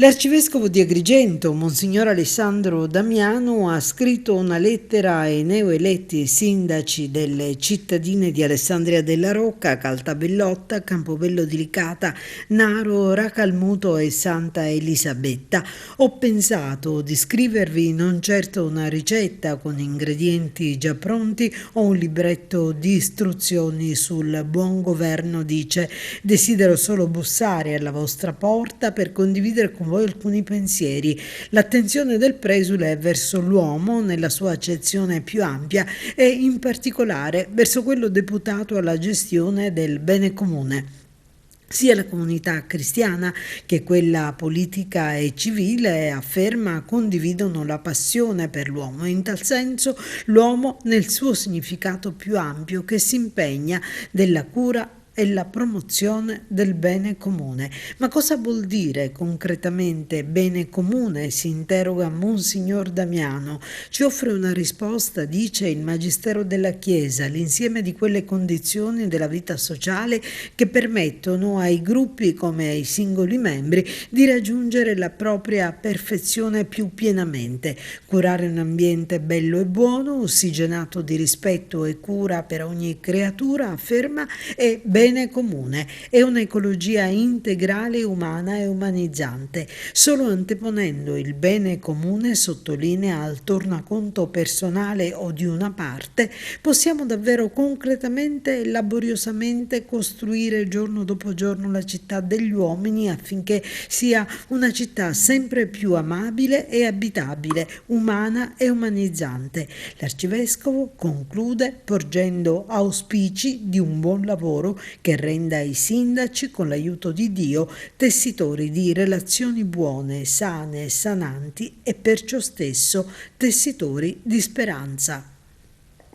L'arcivescovo di Agrigento, Monsignor Alessandro Damiano, ha scritto una lettera ai neoeletti sindaci delle cittadine di Alessandria della Rocca, Caltabellotta, Campobello di Licata, Naro, Racalmuto e Santa Elisabetta. Ho pensato di scrivervi non certo una ricetta con ingredienti già pronti o un libretto di istruzioni sul buon governo, dice. Desidero solo bussare alla vostra porta per condividere con voi alcuni pensieri. L'attenzione del presule è verso l'uomo nella sua accezione più ampia e in particolare verso quello deputato alla gestione del bene comune. Sia la comunità cristiana che quella politica e civile, afferma, condividono la passione per l'uomo e in tal senso l'uomo nel suo significato più ampio, che si impegna della cura e la promozione del bene comune. Ma cosa vuol dire concretamente bene comune? Si interroga Monsignor Damiano. Ci offre una risposta, dice il Magistero della Chiesa, l'insieme di quelle condizioni della vita sociale che permettono ai gruppi come ai singoli membri di raggiungere la propria perfezione più pienamente. Curare un ambiente bello e buono, ossigenato di rispetto e cura per ogni creatura, afferma, è bene comune, è un'ecologia integrale, umana e umanizzante. Solo anteponendo il bene comune, sottolinea, al tornaconto personale o di una parte, possiamo davvero concretamente e laboriosamente costruire giorno dopo giorno la città degli uomini affinché sia una città sempre più amabile e abitabile, umana e umanizzante. L'arcivescovo conclude porgendo auspici di un buon lavoro che renda i sindaci, con l'aiuto di Dio, tessitori di relazioni buone, sane e sananti e perciò stesso tessitori di speranza.